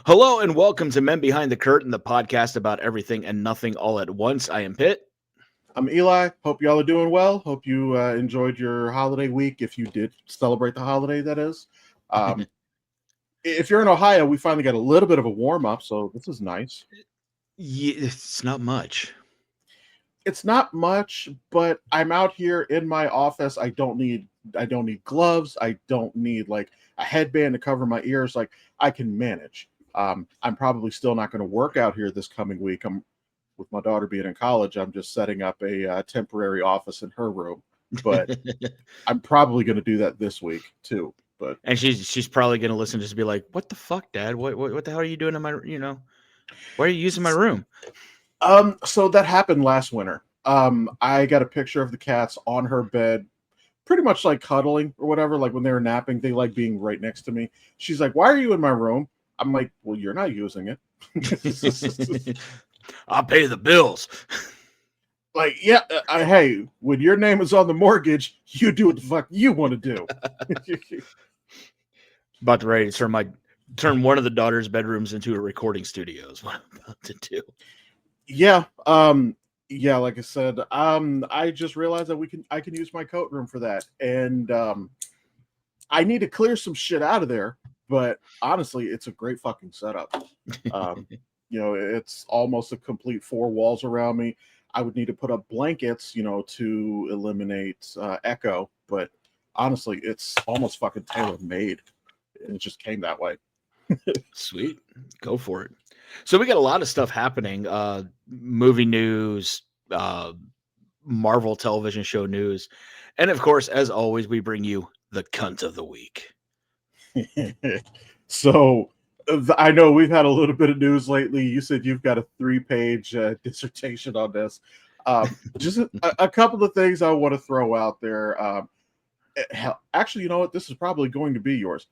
Hello and welcome to Men Behind the Curtain, the podcast about everything and nothing all at once. I am Pitt. I'm Eli. Hope y'all are doing well. Hope you enjoyed your holiday week. If you did celebrate the holiday, that is. Um, if you're in Ohio, we finally got a little bit of a warm up, so this is nice. Yeah, it's not much. It's not much, but I'm out here in my office. I don't need gloves. I don't need like a headband to cover my ears. Like I can manage. I'm probably still not going to work out here this coming week. I'm with my daughter being in college. I'm just setting up a temporary office in her room, but I'm probably going to do that this week too. But And she's probably going to listen just be like, "What the fuck, Dad? What the hell are you doing in my, why are you using my room?" so that happened last winter. I got a picture of the cats on her bed, pretty much like cuddling or whatever. Like when they were napping, they like being right next to me. She's like, "Why are you in my room?" I'm like, "Well, you're not using it." I'll pay the bills. Like, yeah, hey, when your name is on the mortgage, you do what the fuck you want to do. About to ready to turn one of the daughter's bedrooms into a recording studio is what I'm about to do. Yeah, yeah, like I said, I just realized that I can use my coat room for that, and I need to clear some shit out of there. But honestly, it's a great fucking setup. Um, it's almost a complete four walls around me. I would need to put up blankets, to eliminate echo. But honestly, it's almost fucking tailor made, and it just came that way. Sweet. Go for it. So we got a lot of stuff happening. Movie news, uh, Marvel television show news. And of course, as always, we bring you the cunt of the week. So I know we've had a little bit of news lately. You said you've got a 3-page dissertation on this. Just a couple of things I want to throw out there. Hell, actually, you know what? This is probably going to be yours.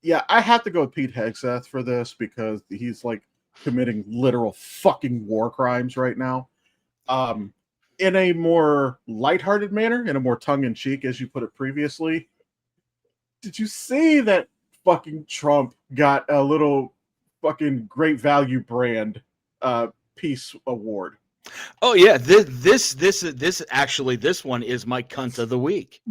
Yeah, I have to go with Pete Hegseth for this because he's like committing literal fucking war crimes right now. Um, in a more lighthearted manner, in a more tongue-in-cheek, as you put it previously. Did you see that fucking Trump got a little fucking great value brand peace award? Oh yeah, this actually this one is my cunt of the week.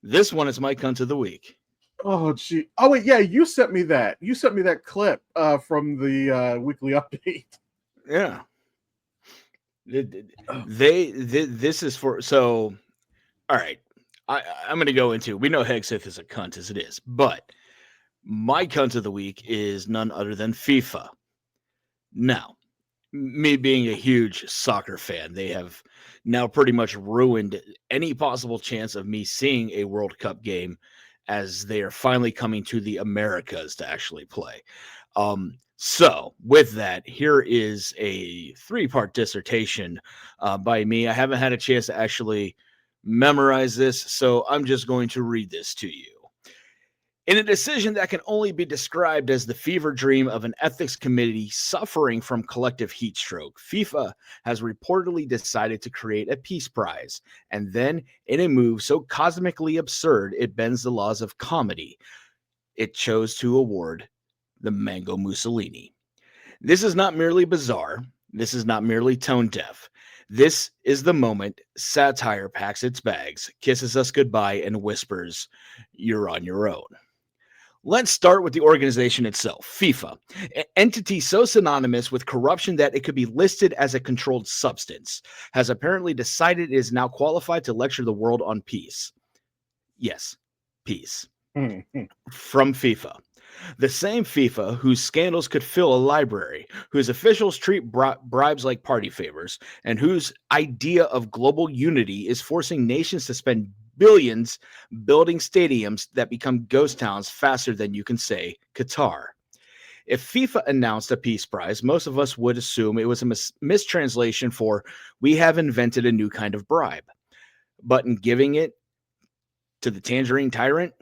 This one is my cunt of the week. Oh gee. Oh wait, yeah, you sent me that. You sent me that clip from the weekly update. Yeah. This is for so all right. I'm going to go into. We know Hegseth is a cunt as it is, but my cunt of the week is none other than FIFA. Now, me being a huge soccer fan, they have now pretty much ruined any possible chance of me seeing a World Cup game as they are finally coming to the Americas to actually play. So, with that, here is a 3-part dissertation by me. I haven't had a chance to actually memorize this, so I'm just going to read this to you. In a decision that can only be described as the fever dream of an ethics committee suffering from collective heat stroke, FIFA has reportedly decided to create a peace prize. And then, in a move so cosmically absurd it bends the laws of comedy, it chose to award the Mango Mussolini. This is not merely bizarre. This is not merely tone deaf. This is the moment satire packs its bags, kisses us goodbye, and whispers, "You're on your own." Let's start with the organization itself, FIFA, an entity so synonymous with corruption that it could be listed as a controlled substance, has apparently decided it is now qualified to lecture the world on peace. Yes, peace. From FIFA. The same FIFA whose scandals could fill a library, whose officials treat bribes like party favors, and whose idea of global unity is forcing nations to spend billions building stadiums that become ghost towns faster than you can say Qatar. If FIFA announced a peace prize, most of us would assume it was a mistranslation for "we have invented a new kind of bribe." But in giving it to the Tangerine Tyrant,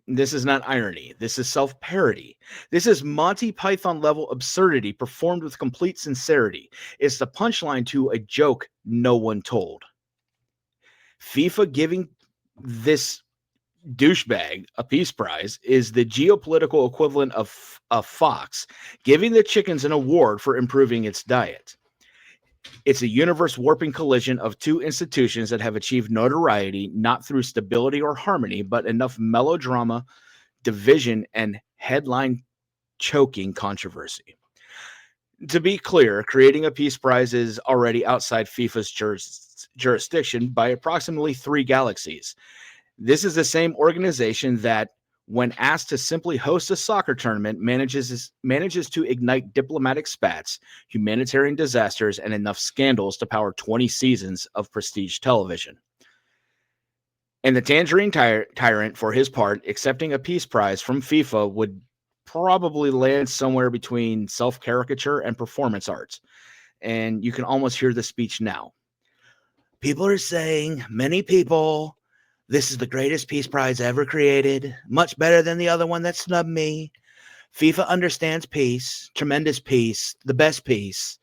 this is not irony. This is self-parody. This is Monty Python level absurdity performed with complete sincerity. It's the punchline to a joke no one told. FIFA giving this douchebag, a peace prize, is the geopolitical equivalent of a fox giving the chickens an award for improving its diet. It's a universe warping collision of two institutions that have achieved notoriety not through stability or harmony, but enough melodrama, division, and headline choking controversy. To be clear, creating a peace prize is already outside FIFA's jurisdiction by approximately 3 galaxies. This is the same organization that, when asked to simply host a soccer tournament, manages to ignite diplomatic spats, humanitarian disasters, and enough scandals to power 20 seasons of prestige television. And the Tangerine Tyrant, for his part, accepting a peace prize from FIFA would probably land somewhere between self-caricature and performance arts. And you can almost hear the speech now. People are saying, many people, this is the greatest peace prize ever created, much better than the other one that snubbed me. FIFA understands peace, tremendous peace, the best peace.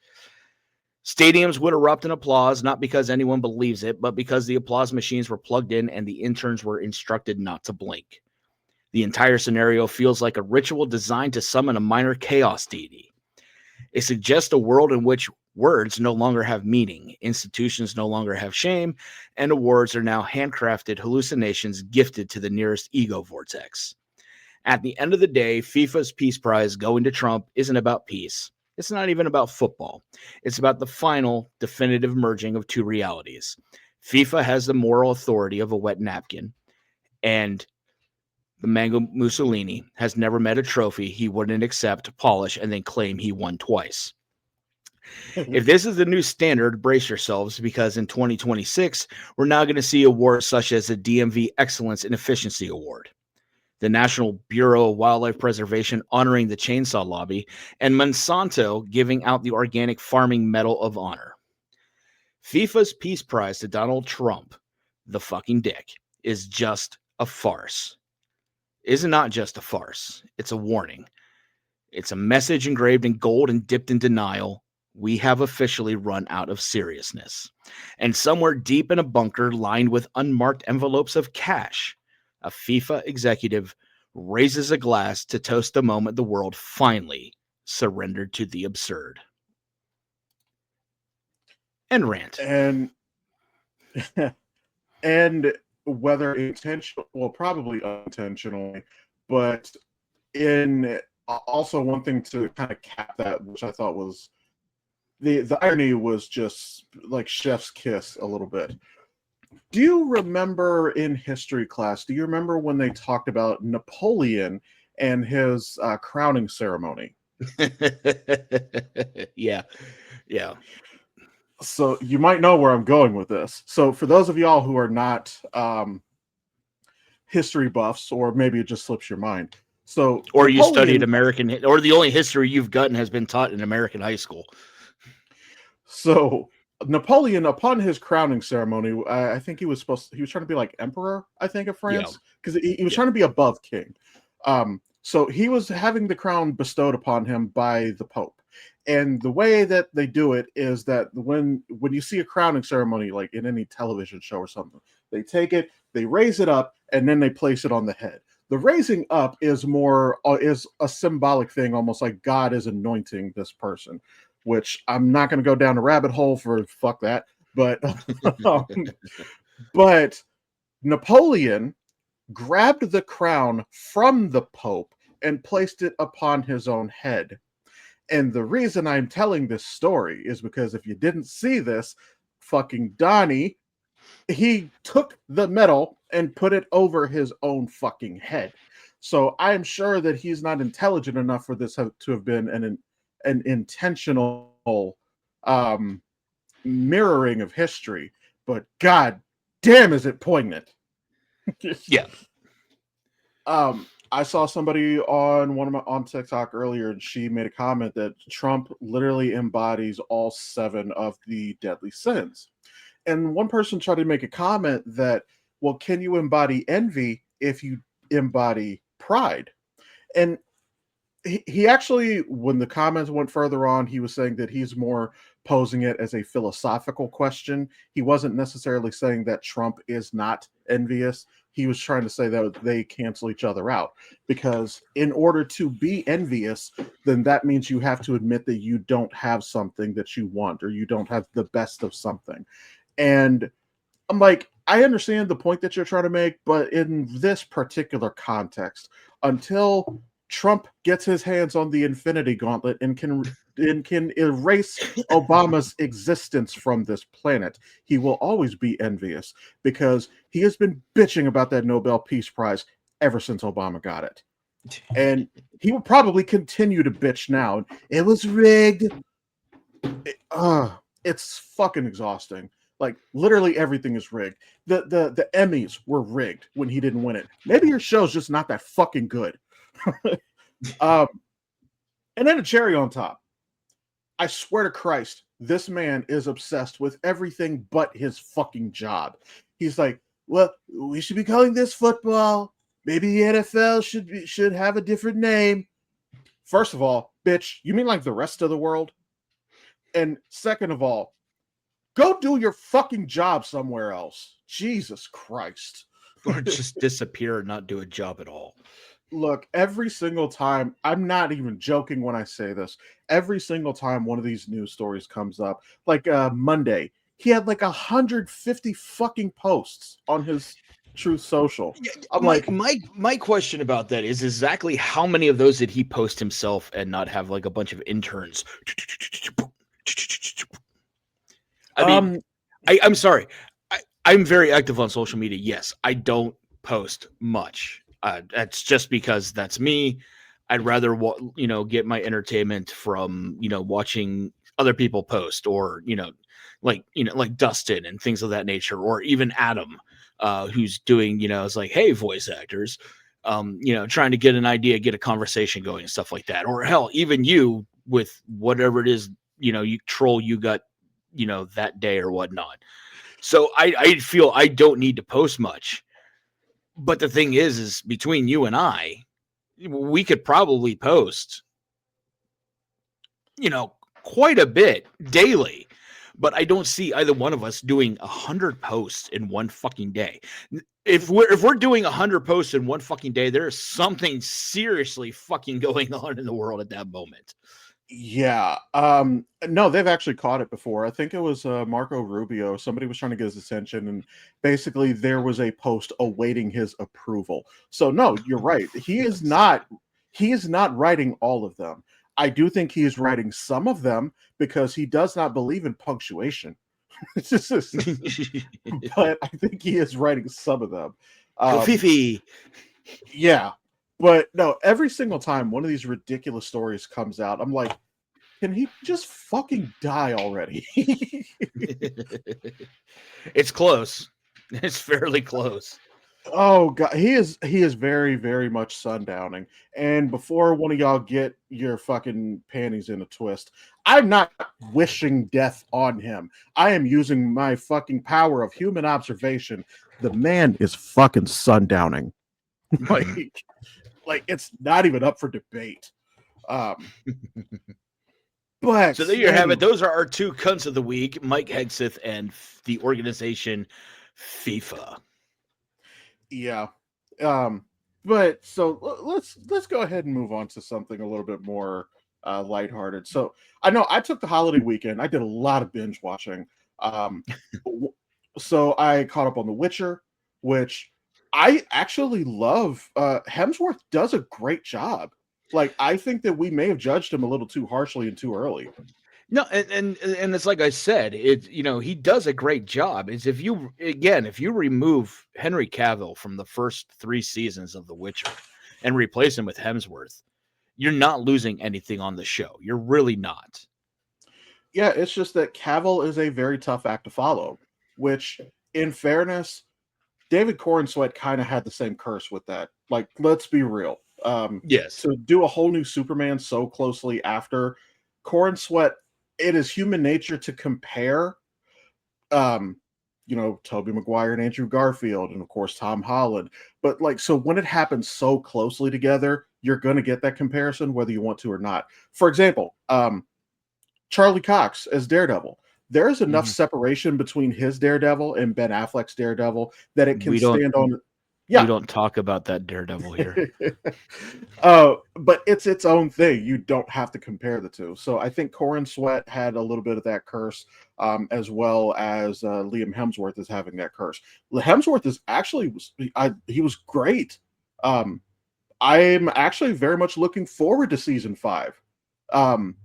Stadiums would erupt in applause, not because anyone believes it, but because the applause machines were plugged in and the interns were instructed not to blink. The entire scenario feels like a ritual designed to summon a minor chaos deity. It suggests a world in which words no longer have meaning, institutions no longer have shame, and awards are now handcrafted hallucinations gifted to the nearest ego vortex. At the end of the day, FIFA's peace prize going to Trump isn't about peace. It's not even about football. It's about the final, definitive merging of two realities. FIFA has the moral authority of a wet napkin, and the Mango Mussolini has never met a trophy he wouldn't accept, polish, and then claim he won twice. If this is the new standard, brace yourselves, because in 2026, we're now going to see awards such as the DMV Excellence and Efficiency Award, the National Bureau of Wildlife Preservation honoring the Chainsaw Lobby, and Monsanto giving out the Organic Farming Medal of Honor. FIFA's peace prize to Donald Trump, the fucking dick, is just a farce. Is not just a farce. It's a warning. It's a message engraved in gold and dipped in denial. We have officially run out of seriousness. And somewhere deep in a bunker lined with unmarked envelopes of cash, a FIFA executive raises a glass to toast the moment the world finally surrendered to the absurd. And rant. And whether intentional, well, probably unintentionally, but in also one thing to kind of cap that, which I thought was the irony was just like chef's kiss a little bit. Do you remember in history class, do you remember when they talked about Napoleon and his crowning ceremony? Yeah. So you might know where I'm going with this. So for those of y'all who are not history buffs, or maybe it just slips your mind. So or you studied American, or the only history you've gotten has been taught in American high school. So Napoleon, upon his crowning ceremony, I think he was trying to be like emperor, I think, of France, because he was trying to be above king. So he was having the crown bestowed upon him by the Pope. And the way that they do it is that when you see a crowning ceremony, like in any television show or something, they take it, they raise it up, and then they place it on the head. The raising up is a symbolic thing, almost like God is anointing this person, which I'm not going to go down a rabbit hole for, fuck that. But but Napoleon grabbed the crown from the Pope and placed it upon his own head. And the reason I'm telling this story is because if you didn't see this, fucking Donnie, he took the medal and put it over his own fucking head. So I'm sure that he's not intelligent enough for this to have been an intentional mirroring of history. But god damn, is it poignant. Yeah. I saw somebody on TikTok earlier, and she made a comment that Trump literally embodies all 7 of the deadly sins. And one person tried to make a comment that, well, can you embody envy if you embody pride? And he actually, when the comments went further on, he was saying that he's more posing it as a philosophical question. He wasn't necessarily saying that Trump is not envious. he was trying to say that they cancel each other out, because in order to be envious, then that means you have to admit that you don't have something that you want, or you don't have the best of something. And I'm like, I understand the point that you're trying to make, but in this particular context, until Trump gets his hands on the Infinity Gauntlet and can erase Obama's existence from this planet, he will always be envious, because he has been bitching about that Nobel Peace Prize ever since Obama got it. And he will probably continue to bitch now. It was rigged. It's fucking exhausting. Like, literally everything is rigged. The Emmys were rigged when he didn't win it. Maybe your show's just not that fucking good. And then a cherry on top. I swear to Christ, this man is obsessed with everything but his fucking job. He's like, well, we should be calling this football. Maybe the NFL should have a different name. First of all, bitch, you mean like the rest of the world? And second of all, go do your fucking job somewhere else. Jesus Christ. Or just disappear and not do a job at all. Look, every single time, I'm not even joking when I say this, every single time one of these news stories comes up, like Monday, he had like 150 fucking posts on his Truth Social. I'm like, my question about that is exactly how many of those did he post himself and not have like a bunch of interns? I mean, I'm sorry. I'm very active on social media. Yes, I don't post much. That's just because that's me. I'd rather, get my entertainment from, watching other people post, or, like Dustin and things of that nature, or even Adam, who's doing, it's like, hey, voice actors, trying to get an idea, get a conversation going and stuff like that. Or hell, even you with whatever it is, you troll you got, that day or whatnot. So I feel I don't need to post much. But the thing is between you and I, we could probably post, quite a bit daily. But I don't see either one of us doing 100 posts in one fucking day. If we're doing 100 posts in one fucking day, there is something seriously fucking going on in the world at that moment. Yeah. No, they've actually caught it before. I think it was Marco Rubio. Somebody was trying to get his attention, and basically there was a post awaiting his approval. So no, you're right. He is not writing all of them. I do think he is writing some of them because he does not believe in punctuation. But I think he is writing some of them. Fifi. Yeah. But no, every single time one of these ridiculous stories comes out, I'm like, can he just fucking die already? It's close. It's fairly close. Oh god, he is very, very much sundowning. And before one of y'all get your fucking panties in a twist, I'm not wishing death on him. I am using my fucking power of human observation. The man is fucking sundowning. Like it's not even up for debate. But so there you have it. Those are our two cunts of the week: Mike Hegseth and the organization FIFA. Yeah. But so let's go ahead and move on to something a little bit more lighthearted. So I know I took the holiday weekend. I did a lot of binge watching. So I caught up on The Witcher, which I actually love. Hemsworth does a great job. Like, I think that we may have judged him a little too harshly and too early. No, and it's like I said, he does a great job. Is if you remove Henry Cavill from the first 3 seasons of The Witcher and replace him with Hemsworth, you're not losing anything on the show. You're really not. Yeah, it's just that Cavill is a very tough act to follow, which, in fairness, David Corenswet kind of had the same curse with that. Like, let's be real. Yes. To do a whole new Superman so closely after Corenswet, it is human nature to compare, Tobey Maguire and Andrew Garfield, and of course Tom Holland. But like, so when it happens so closely together, you're going to get that comparison whether you want to or not. For example, Charlie Cox as Daredevil. There is enough separation between his Daredevil and Ben Affleck's Daredevil that it can stand on. We Yeah. don't talk about that Daredevil here. But it's its own thing. You don't have to compare the two. So I think Corin Sweat had a little bit of that curse, as well as Liam Hemsworth is having that curse. Hemsworth is actually he was great. Um, I'm actually very much looking forward to season 5, um,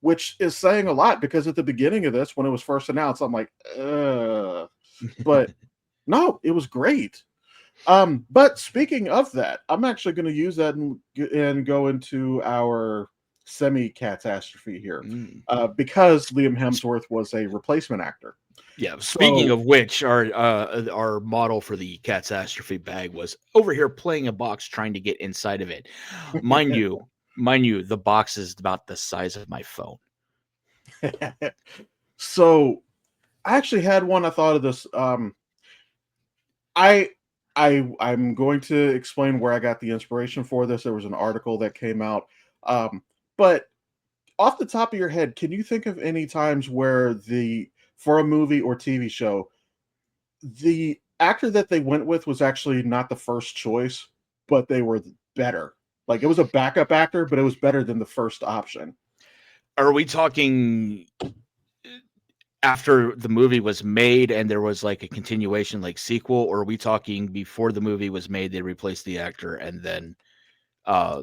which is saying a lot because at the beginning of this, when it was first announced, I'm like, but no, it was great. But speaking of that, I'm actually going to use that and go into our semi catastrophe here, Mm. because Liam Hemsworth was a replacement actor. Yeah. Speaking So of which, our model for the catastrophe bag was over here playing a box, trying to get inside of it. Mind you, the box is about the size of my phone. so I actually had one. I thought of this. I I'm going to explain where I got the inspiration for this. There was an article that came out. But off the top of your head, can you think of any times where for a movie or TV show, the actor that they went with was actually not the first choice, but they were better? Like it was a backup actor, but it was better than the first option. Are we talking after the movie was made and there was like a continuation, like sequel, or are we talking before the movie was made, they replaced the actor and then uh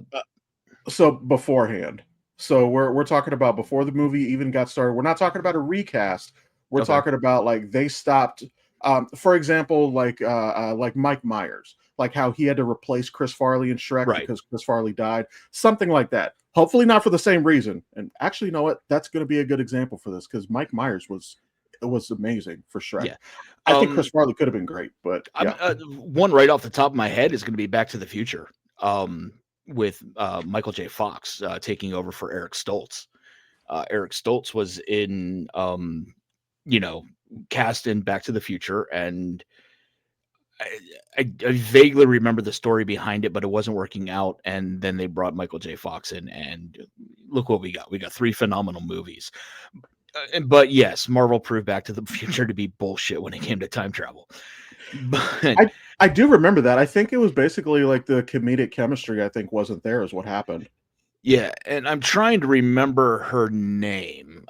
So beforehand. So we're talking about before the movie even got started. We're not talking about a recast. We're okay. talking about like they stopped. For example, like Mike Myers, like how he had to replace Chris Farley in Shrek Right. because Chris Farley died. Something like that. Hopefully not for the same reason. And actually, you know what? That's going to be a good example for this because Mike Myers was amazing for Shrek. Yeah. I think Chris Farley could have been great, but I'm yeah. one right off the top of my head is going to be Back to the Future, with Michael J. Fox taking over for Eric Stoltz. Eric Stoltz was in, you know, cast in Back to the Future, and I, I vaguely remember the story behind it, but it wasn't working out. And then they brought Michael J. Fox in, and look what we got. We got 3 phenomenal movies. But yes, Marvel proved Back to the Future to be bullshit when it came to time travel. But I do remember that. I think it was basically like the comedic chemistry, I think, wasn't there, is what happened. yeah, and I'm trying to remember her name.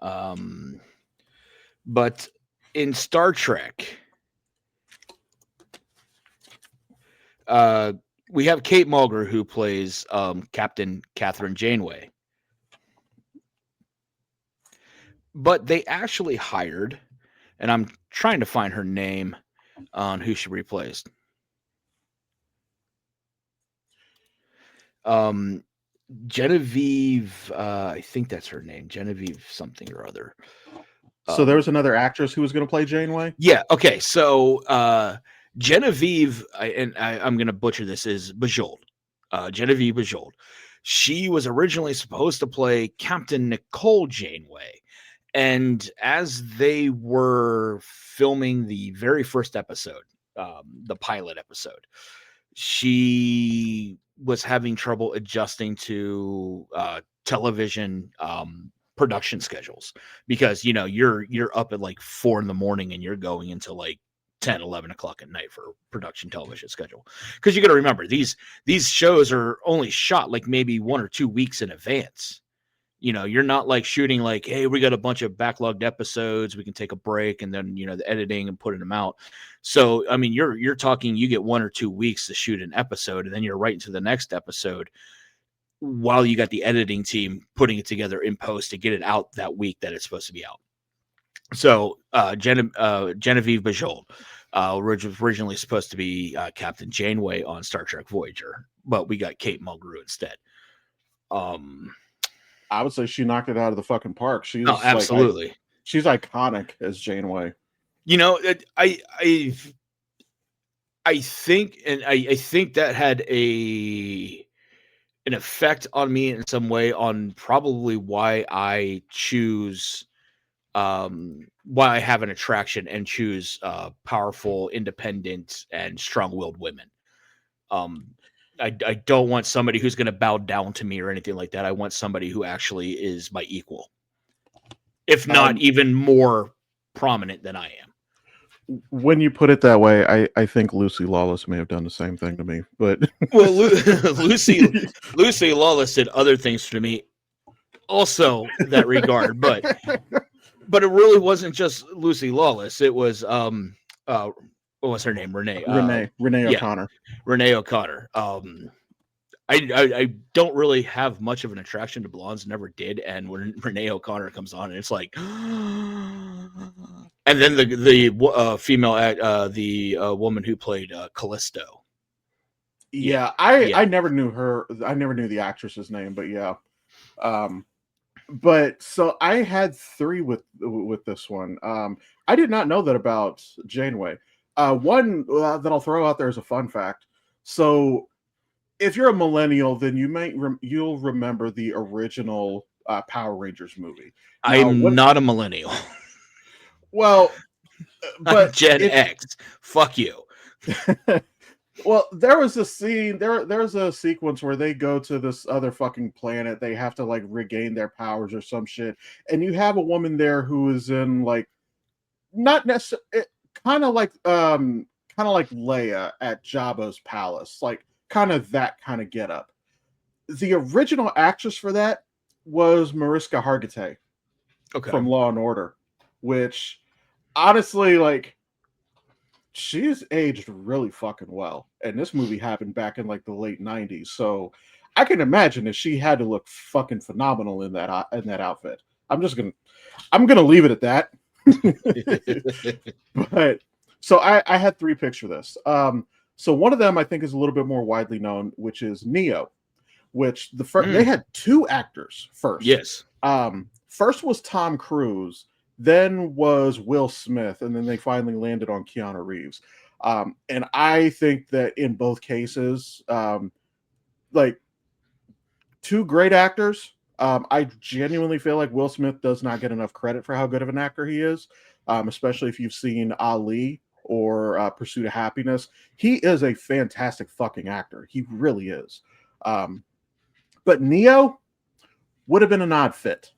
But in Star Trek, uh, we have Kate Mulgrew who plays Captain Catherine Janeway. But they actually hired, and I'm trying to find her name on who she replaced. Um, Genevieve, I think that's her name, Genevieve something or other. So there was another actress who was going to play Janeway. Yeah. Okay. So Genevieve, I'm going to butcher this, is Bajold. Genevieve Bajold. She was originally supposed to play Captain Nicole Janeway. And as they were filming the very first episode, the pilot episode, she was having trouble adjusting to television production schedules, because you're up at like 4 a.m. and you're going into like 10, 11 o'clock at night for a production television schedule, because you got to remember these shows are only shot like maybe 1 or 2 weeks in advance. You're not like shooting like, hey, we got a bunch of backlogged episodes, we can take a break, and then the editing and putting them out. So I mean, you're talking, you get 1 or 2 weeks to shoot an episode, and then you're right into the next episode while you got the editing team putting it together in post to get it out that week that it's supposed to be out. So Genevieve Bajold was originally supposed to be Captain Janeway on Star Trek Voyager, but we got Kate Mulgrew instead. I would say she knocked it out of the fucking park. No, absolutely. She's iconic as Janeway. I think, and I think that had an effect on me in some way on probably why I choose, why I have an attraction and choose powerful, independent, and strong-willed women. I don't want somebody who's going to bow down to me or anything like that. I want somebody who actually is my equal, if not Um, even more prominent than I am. When you put it that way, I think Lucy Lawless may have done the same thing to me, but Well, Lucy Lawless did other things to me, also that regard, but it really wasn't just Lucy Lawless. It was uh what was her name? Renee. Renee Yeah, O'Connor. Renee O'Connor. I don't really have much of an attraction to blondes, never did, and when Renee O'Connor comes on, and it's like, and then the female the woman who played Callisto. Yeah, Yeah, I yeah. never knew her. I never knew the actress's name, but yeah. Um, but so I had three with this one. I did not know that about Janeway. One that I'll throw out there as a fun fact. So if you're a millennial, then you'll remember the original Power Rangers movie. Now, I'm not a millennial. well, I'm but Gen if X. Fuck you. well, there was a scene. There's a sequence where they go to this other fucking planet. They have to like regain their powers or some shit, and you have a woman there who is in like not necessarily kind of like Leia at Jabba's palace, like kind of that kind of get up. The original actress for that was Mariska Hargitay Okay. from Law and Order, which honestly, like, she's aged really fucking well. And this movie happened back in like the late '90s, so I can imagine that she had to look fucking phenomenal in that outfit. I'm gonna leave it at that. But so I had three picks for this. So one of them I think is a little bit more widely known, which is Neo, which they had two actors first. Yes. First was Tom Cruise, then was Will Smith, and then they finally landed on Keanu Reeves. And I think that in both cases, like two great actors. I genuinely feel like Will Smith does not get enough credit for how good of an actor he is, especially if you've seen Ali or Pursuit of Happiness. He is a fantastic fucking actor. He really is. But Neo would have been an odd fit.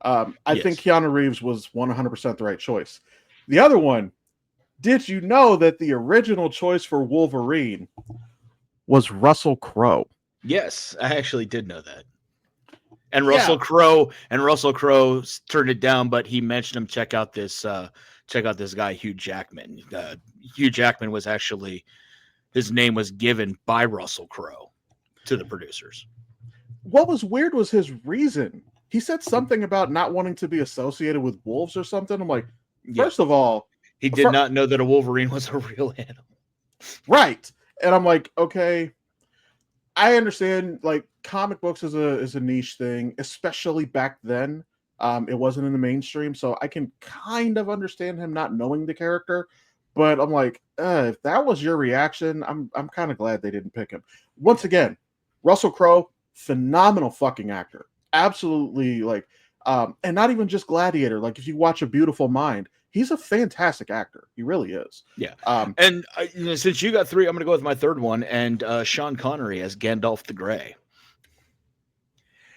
I think Keanu Reeves was 100% the right choice. The other one, did you know that the original choice for Wolverine was Russell Crowe? Yes, I actually did know that. And Russell Crowe turned it down, but he mentioned him. Check out this guy, Hugh Jackman. Hugh Jackman was actually, his name was given by Russell Crowe to the producers. What was weird was his reason. He said something about not wanting to be associated with wolves or something. I'm like, first of all, he did not know that a Wolverine was a real animal. Right. And I'm like, okay, I understand, like, comic books is a niche thing, especially back then. It wasn't in the mainstream, so I can kind of understand him not knowing the character. But I'm like, if that was your reaction, I'm kind of glad they didn't pick him. Once again, Russell Crowe, phenomenal fucking actor, absolutely, like, and not even just Gladiator. Like, if you watch A Beautiful Mind, he's a fantastic actor. He really is. Yeah. And since you got three, I'm going to go with my third one, and Sean Connery as Gandalf the Grey.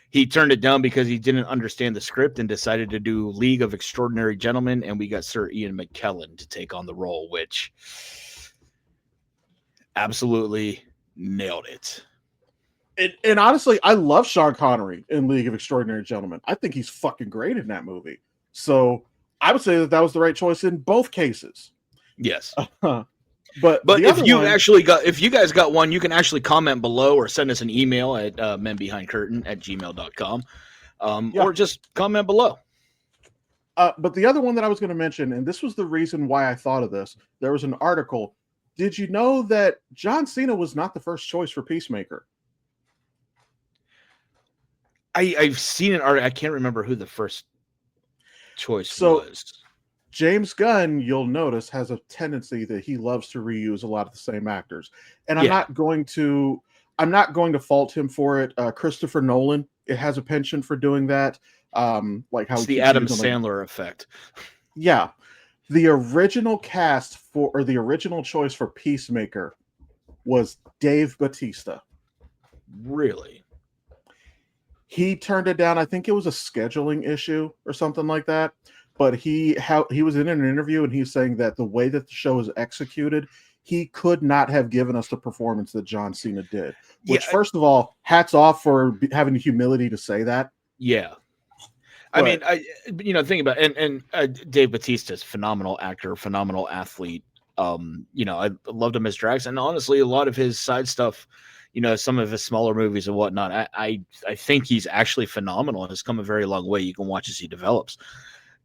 He turned it down because he didn't understand the script and decided to do League of Extraordinary Gentlemen, and we got Sir Ian McKellen to take on the role, which absolutely nailed it. And honestly, I love Sean Connery in League of Extraordinary Gentlemen. I think he's fucking great in that movie. So I would say that was the right choice in both cases. Yes. But if you guys got one, you can actually comment below or send us an email at menbehindcurtain@gmail.com. Or just comment below. But the other one that I was going to mention, and this was the reason why I thought of this, there was an article. Did you know that John Cena was not the first choice for Peacemaker? I've seen an article. I can't remember who the first choice was. James Gunn, you'll notice, has a tendency that he loves to reuse a lot of the same actors. And I'm not going to fault him for it. Christopher Nolan, it has a penchant for doing that. Like how it's the Adam Sandler effect. Yeah. The original the original choice for Peacemaker was Dave Bautista. Really? He turned it down. I think it was a scheduling issue or something like that. but he was in an interview and he's saying that the way that the show is executed, he could not have given us the performance that John Cena did. Yeah, Which, first of all, hats off for having the humility to say that. yeah. I mean, But think about Dave Bautista's phenomenal actor, phenomenal athlete. I loved him as Drax, and honestly, a lot of his side stuff, some of his smaller movies and whatnot. I think he's actually phenomenal and has come a very long way. You can watch as he develops.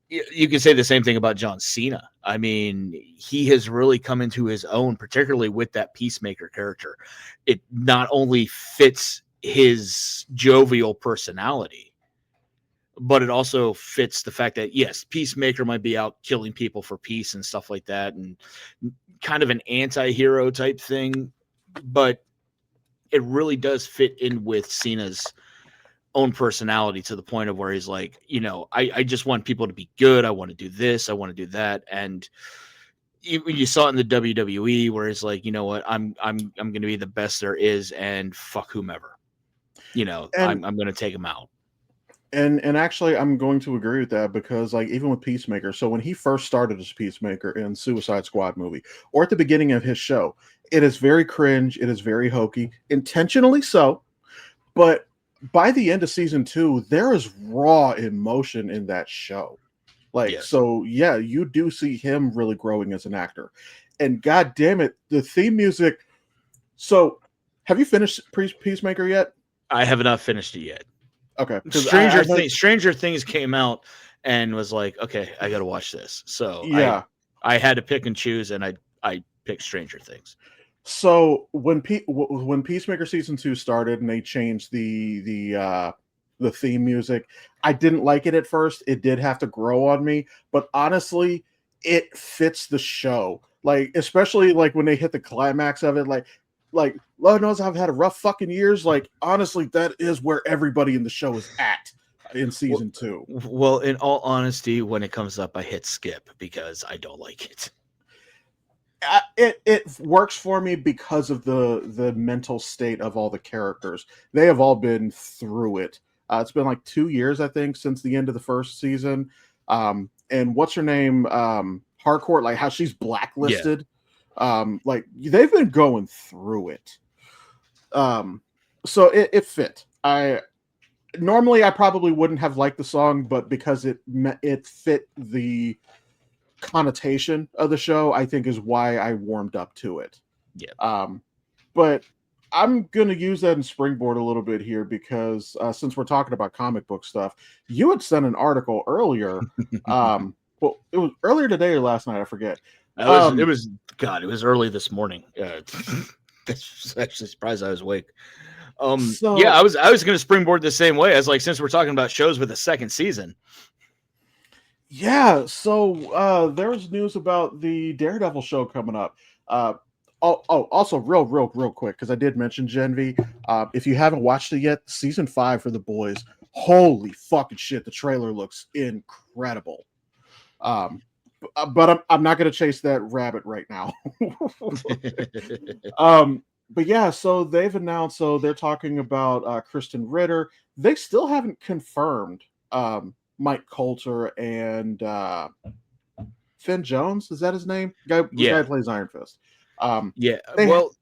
You can say the same thing about John Cena. I mean, he has really come into his own, particularly with that Peacemaker character. It not only fits his jovial personality, but it also fits the fact that, yes, Peacemaker might be out killing people for peace and stuff like that, and kind of an anti-hero type thing, but it really does fit in with Cena's own personality to the point of where he's like, I just want people to be good. I want to do this. I want to do that. And you saw it in the WWE where it's like, you know what, I'm going to be the best there is, and fuck whomever, and I'm going to take him out. and actually, I'm going to agree with that because, like, even with Peacemaker, so when he first started as Peacemaker in Suicide Squad movie, or at the beginning of his show, it is very cringe. It is very hokey, intentionally so. But by the end of season 2, there is raw emotion in that show. Like, Yes. so yeah, you do see him really growing as an actor. And god damn it, the theme music. So, have you finished Peacemaker yet? I have not finished it yet. Okay, because Stranger Things came out and was like, okay, I got to watch this. So yeah. I had to pick and choose, and I picked Stranger Things. So when Peacemaker season 2 started and they changed the theme music, I didn't like it at first. It did have to grow on me, but honestly, it fits the show. Like, especially like when they hit the climax of it, like Lord knows I've had a rough fucking years. Like, honestly, that is where everybody in the show is at in season 2. Well, in all honesty, when it comes up, I hit skip because I don't like it. It works for me because of the mental state of all the characters. They have all been through it. It's been like 2 years, I think, since the end of the first season. And what's her name? Harcourt, like how she's blacklisted. Yeah. Like they've been going through it. So it fit. Normally I probably wouldn't have liked the song, but because it fit the connotation of the show, I think is why I warmed up to it. Yeah. But I'm gonna use that and springboard a little bit here because since we're talking about comic book stuff, you had sent an article earlier. Well, it was earlier today or last night, I forget. It was early this morning. That's actually surprised I was awake. Yeah, I was going to springboard the same way as, like, since we're talking about shows with a second season. Yeah, so there's news about the Daredevil show coming up. Also, real quick, because I did mention Gen V. If you haven't watched it yet, season 5 for The Boys, holy fucking shit, the trailer looks incredible. But I'm not going to chase that rabbit right now. But yeah, so they've announced, so they're talking about Kristen Ritter. They still haven't confirmed Mike Coulter and Finn Jones. Is that his name? The guy who plays Iron Fist. Yeah. Well,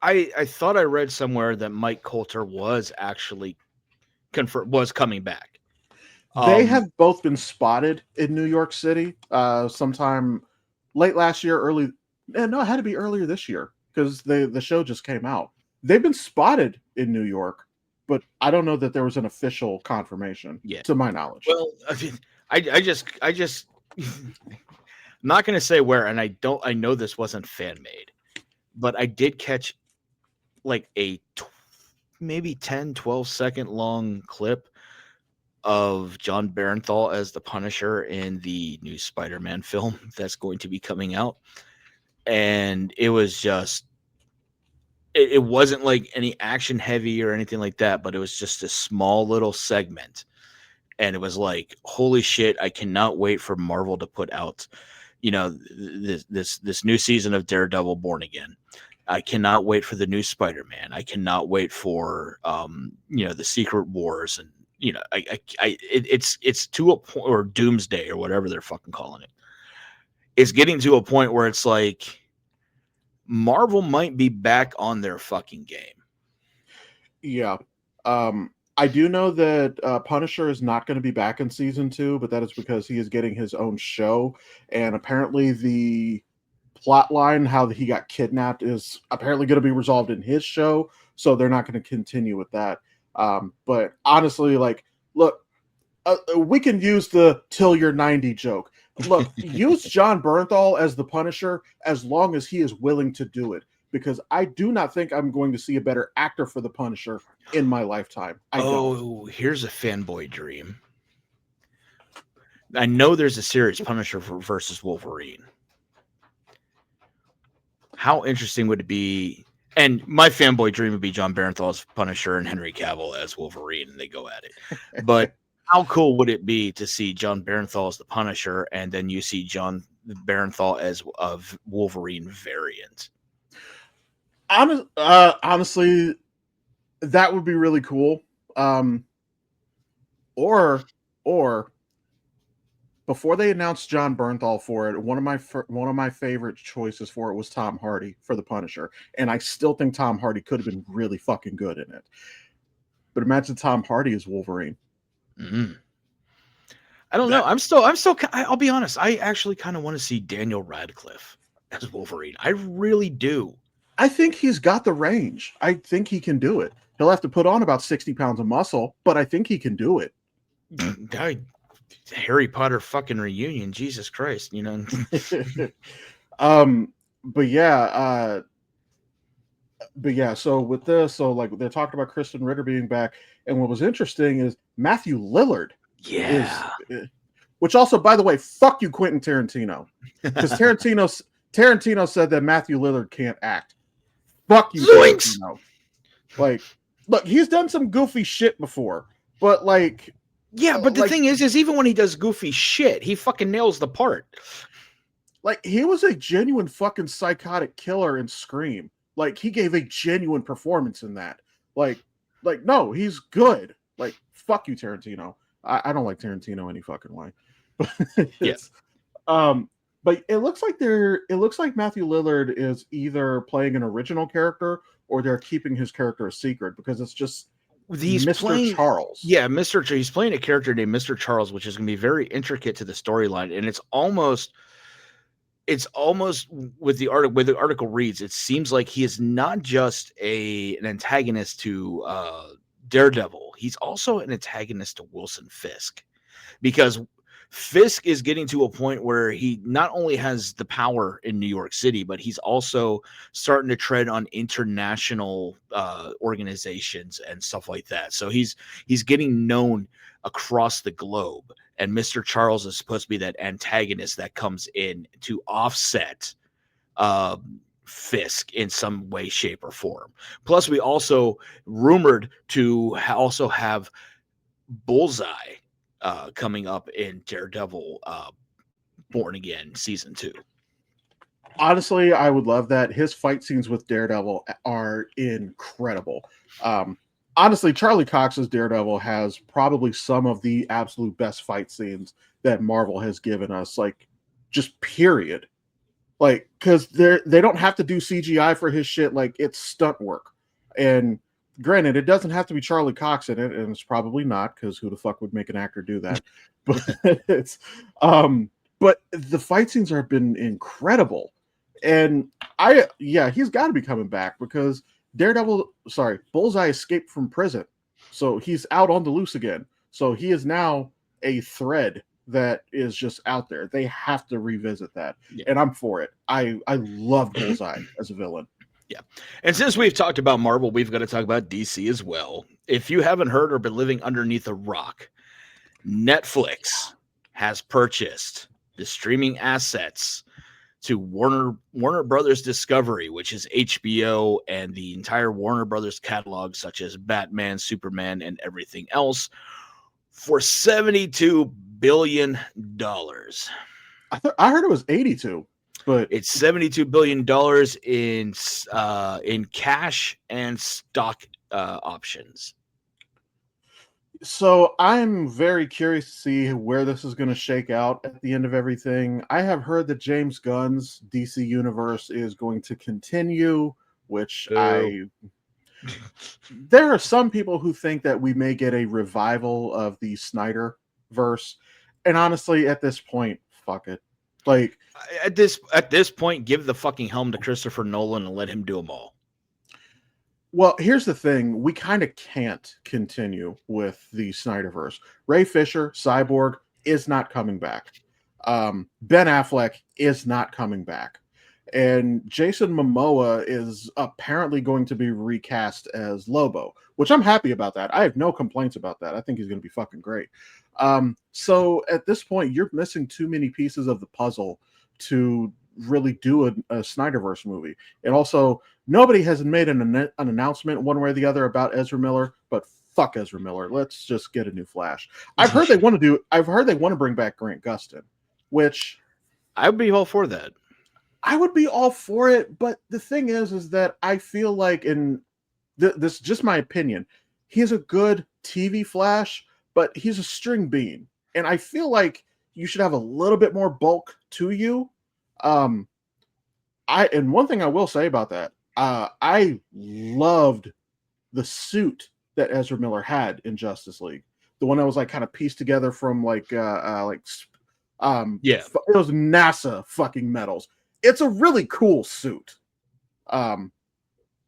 I thought I read somewhere that Mike Coulter was actually was coming back. They have both been spotted in New York City sometime late last year, it had to be earlier this year because the show just came out. They've been spotted in New York, but I don't know that there was an official confirmation, to my knowledge. Well, I mean, I just I'm not going to say where, and I know this wasn't fan made, but I did catch like a maybe 10, 12-second long clip of John Barenthal as the Punisher in the new Spider-Man film that's going to be coming out. And it was just, it wasn't like any action heavy or anything like that, but it was just a small little segment. And it was like, holy shit, I cannot wait for Marvel to put out, this new season of Daredevil Born Again. I cannot wait for the new Spider-Man. I cannot wait for, the Secret Wars and it's to a point, or Doomsday or whatever they're fucking calling it. It's getting to a point where it's like Marvel might be back on their fucking game. Yeah. I do know that Punisher is not going to be back in season 2, but that is because he is getting his own show, and apparently the plot line, how he got kidnapped, is apparently going to be resolved in his show, so they're not going to continue with that. But honestly, like, look, we can use the "till you're 90" joke. Look, use John Bernthal as the Punisher as long as he is willing to do it, because I do not think I'm going to see a better actor for the Punisher in my lifetime. I don't. Here's a fanboy dream. I know there's a series, Punisher versus Wolverine. How interesting would it be? And my fanboy dream would be John Bernthal as Punisher and Henry Cavill as Wolverine, and they go at it. But how cool would it be to see John Bernthal as the Punisher, and then you see John Bernthal as a Wolverine variant? Honestly, that would be really cool. Or before they announced John Bernthal for it, one of my favorite choices for it was Tom Hardy for the Punisher, and I still think Tom Hardy could have been really fucking good in it. But imagine Tom Hardy as Wolverine. Mm-hmm. I don't know. I'll be honest. I actually kind of want to see Daniel Radcliffe as Wolverine. I really do. I think he's got the range. I think he can do it. He'll have to put on about 60 pounds of muscle, but I think he can do it. Harry Potter fucking reunion, Jesus Christ, But yeah, so with this, so like they're talking about Kristen Ritter being back, and what was interesting is Matthew Lillard which also, by the way, fuck you, Quentin Tarantino, because Tarantino said that Matthew Lillard can't act. Fuck you, Tarantino. Like, look, he's done some goofy shit before, but like, yeah, but the thing is even when he does goofy shit, he fucking nails the part. Like, he was a genuine fucking psychotic killer in Scream. Like, he gave a genuine performance in that. Like, no, he's good. Like, fuck you, Tarantino. I don't like Tarantino any fucking way. Yes. But it looks like Matthew Lillard is either playing an original character or they're keeping his character a secret, because it's just Mr. Charles. Yeah, he's playing a character named Mr. Charles, which is going to be very intricate to the storyline, and it's almost with the article reads, it seems like he is not just an antagonist to Daredevil. He's also an antagonist to Wilson Fisk, because Fisk is getting to a point where he not only has the power in New York City, but he's also starting to tread on international organizations and stuff like that. So he's getting known across the globe, and Mr. Charles is supposed to be that antagonist that comes in to offset Fisk in some way, shape, or form. Plus, we also rumored to also have Bullseye coming up in Daredevil Born Again season 2. Honestly, I would love that. His fight scenes with Daredevil are incredible. Honestly, Charlie Cox's Daredevil has probably some of the absolute best fight scenes that Marvel has given us, like, just period. Like, because they don't have to do CGI for his shit. Like, it's stunt work. And granted, it doesn't have to be Charlie Cox in it, and it's probably not, because who the fuck would make an actor do that? But the fight scenes have been incredible. And he's got to be coming back, because Bullseye escaped from prison, so he's out on the loose again. So he is now a thread that is just out there. They have to revisit that, and I'm for it. I love Bullseye as a villain. Yeah. And since we've talked about Marvel, we've got to talk about DC as well. If you haven't heard or been living underneath a rock, Netflix has purchased the streaming assets to Warner Brothers Discovery, which is HBO and the entire Warner Brothers catalog, such as Batman, Superman, and everything else, for $72 billion. I heard it was 82. But it's $72 billion in cash and stock options. So I'm very curious to see where this is going to shake out at the end of everything. I have heard that James Gunn's DC universe is going to continue, which Boo. I there are some people who think that we may get a revival of the Snyder verse. And honestly, at this point, fuck it. Like, At this point, give the fucking helm to Christopher Nolan and let him do them all. well, here's the thing. We kind of can't continue with the Snyderverse. Ray Fisher, Cyborg, is not coming back. Ben Affleck is not coming back. And Jason Momoa is apparently going to be recast as Lobo, which I'm happy about that. I have no complaints about that. I think he's going to be fucking great. So at this point, you're missing too many pieces of the puzzle to really do a Snyderverse movie. And also, nobody has made an announcement one way or the other about Ezra Miller, but fuck Ezra Miller. Let's just get a new Flash. I've heard they want to bring back Grant Gustin, which I would be all for that. I would be all for it, but the thing is that I feel like, in this is just my opinion, he's a good TV Flash, but he's a string bean, and I feel like you should have a little bit more bulk to you. Um, and one thing I will say about that, I loved the suit that Ezra Miller had in Justice League, the one that was like kind of pieced together from Yeah. it was NASA fucking metals. It's a really cool suit. Um,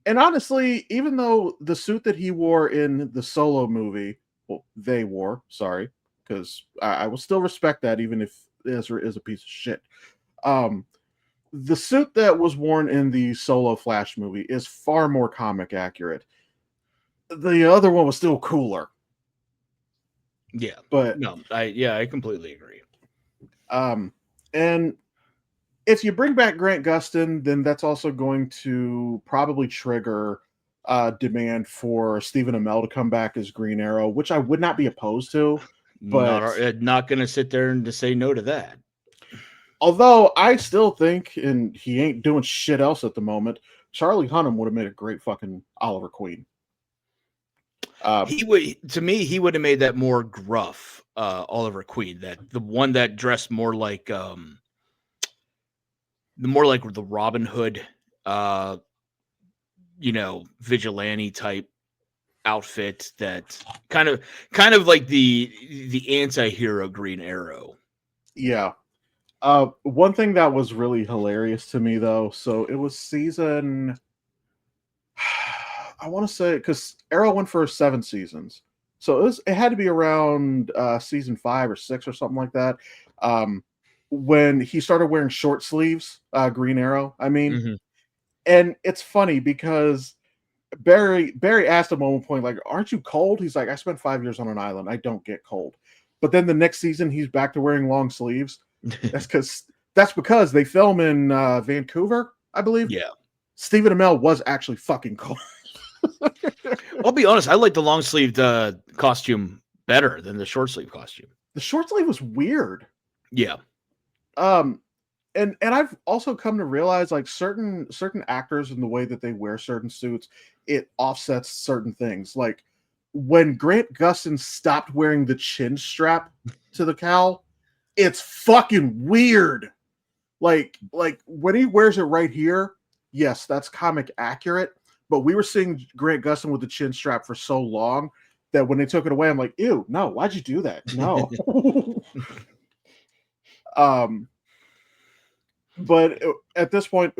and honestly, even though the suit that he wore in the Solo movie, well, they wore, sorry, because I will still respect that, even if Ezra is a piece of shit. Um, the suit that was worn in the Solo Flash movie is far more comic accurate. The other one was still cooler, Yeah. but No, I completely agree. and if you bring back Grant Gustin, then that's also going to probably trigger demand for Stephen Amell to come back as Green Arrow, which I would not be opposed to. But Not going to sit there and to say no to that. although I still think, and he ain't doing shit else at the moment, Charlie Hunnam would have made a great fucking Oliver Queen. He would, to me, he would have made that more gruff Oliver Queen, that the one that dressed more like the Robin Hood, uh, vigilante type outfit, that kind of like the anti-hero Green Arrow. Yeah. One thing that was really hilarious to me though, so it was season I want to say, because Arrow went for 7 seasons, so it had to be around season 5 or 6 or something like that. When he started wearing short sleeves, Green Arrow, I mean, Mm-hmm. and it's funny because Barry asked him at one point, like, "Aren't you cold?" He's like, "I spent 5 years on an island. I don't get cold." But then the next season, he's back to wearing long sleeves. That's because they film in Vancouver, I believe. Yeah. Stephen Amell was actually fucking cold. I'll be honest, I like the long sleeved costume better than the short sleeve costume. The short sleeve was weird. Yeah. Um, and I've also come to realize, like, certain actors and the way that they wear certain suits, it offsets certain things. Like when Grant Gustin stopped wearing the chin strap to the cowl, it's fucking weird. Like when he wears it right here, yes, that's comic accurate. But we were seeing Grant Gustin with the chin strap for so long that when they took it away, I'm like, ew, no, why'd you do that? No. um, but at this point,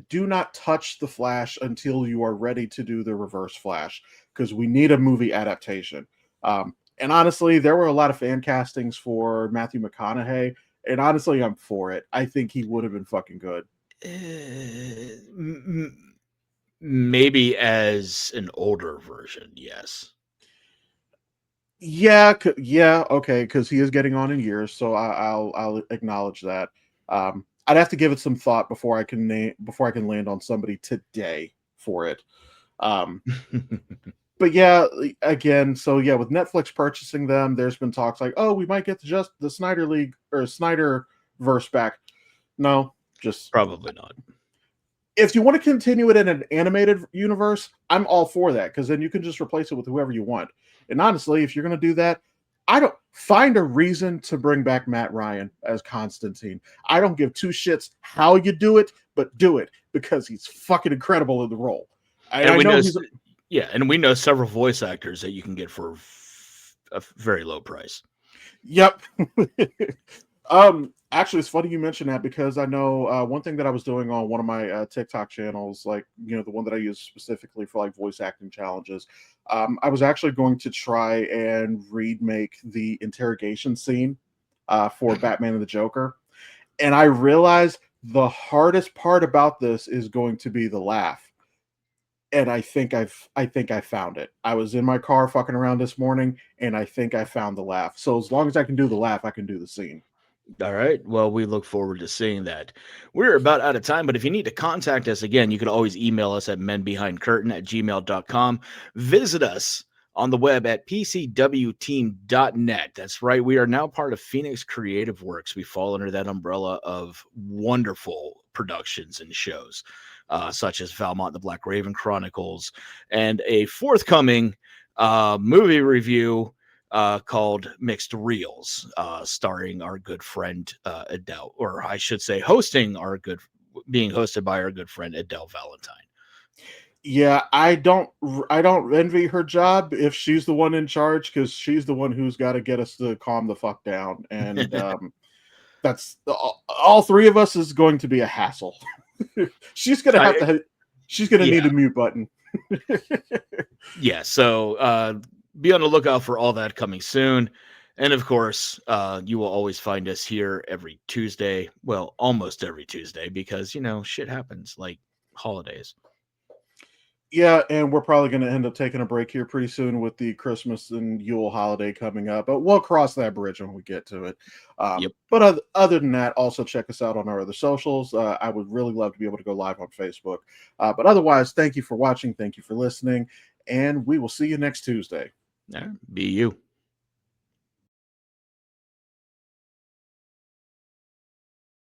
do not touch the Flash until you are ready to do the Reverse Flash, because we need a movie adaptation. And honestly, there were a lot of fan castings for Matthew McConaughey, and honestly, I'm for it. I think he would have been fucking good. Maybe as an older version, yes. Yeah, yeah, okay, because he is getting on in years, so I'll acknowledge that. I'd have to give it some thought before I can land on somebody today for it. Um, but yeah, again, so yeah, with Netflix purchasing them, there's been talks like, oh, we might get just the Snyder League or Snyder verse back. No, just Probably not. if you want to continue it in an animated universe, I'm all for that because then you can just replace it with whoever you want. And honestly, if you're going to do that, I don't find a reason to bring back Matt Ryan as Constantine. I don't give two shits how you do it, but do it because he's fucking incredible in the role. And And I we know know, he's yeah, and we know several voice actors that you can get for a very low price. yep. Actually, it's funny you mentioned that because I know one thing that I was doing on one of my TikTok channels, like the one that I use specifically for like voice acting challenges. I was actually going to try and remake the interrogation scene for Batman and the Joker, and I realized the hardest part about this is going to be the laugh. And I think I found it. I was in my car fucking around this morning, and I think I found the laugh. So as long as I can do the laugh, I can do the scene. All right. Well, we look forward to seeing that. We're about out of time, but if you need to contact us again, you can always email us at menbehindcurtain@gmail.com. Visit us on the web at pcwteam.net. That's right. We are now part of Phoenix Creative Works. We fall under that umbrella of wonderful productions and shows, such as Valmont the Black Raven Chronicles and a forthcoming movie review called Mixed Reels, starring our good friend Adele, or I should say, being hosted by our good friend Adele Valentine. Yeah, I don't envy her job if she's the one in charge because she's the one who's got to get us to calm the fuck down, and that's all three of us is going to be a hassle. she's gonna have I, to. She's gonna need yeah, a mute button. yeah. So be on the lookout for all that coming soon. And of course, you will always find us here every Tuesday. Well, almost every Tuesday because, shit happens like holidays. Yeah, and we're probably going to end up taking a break here pretty soon with the Christmas and Yule holiday coming up, but we'll cross that bridge when we get to it. Yep. But other than that, also check us out on our other socials. I would really love to be able to go live on Facebook. But otherwise, thank you for watching. Thank you for listening. And we will see you next Tuesday. All right, be you.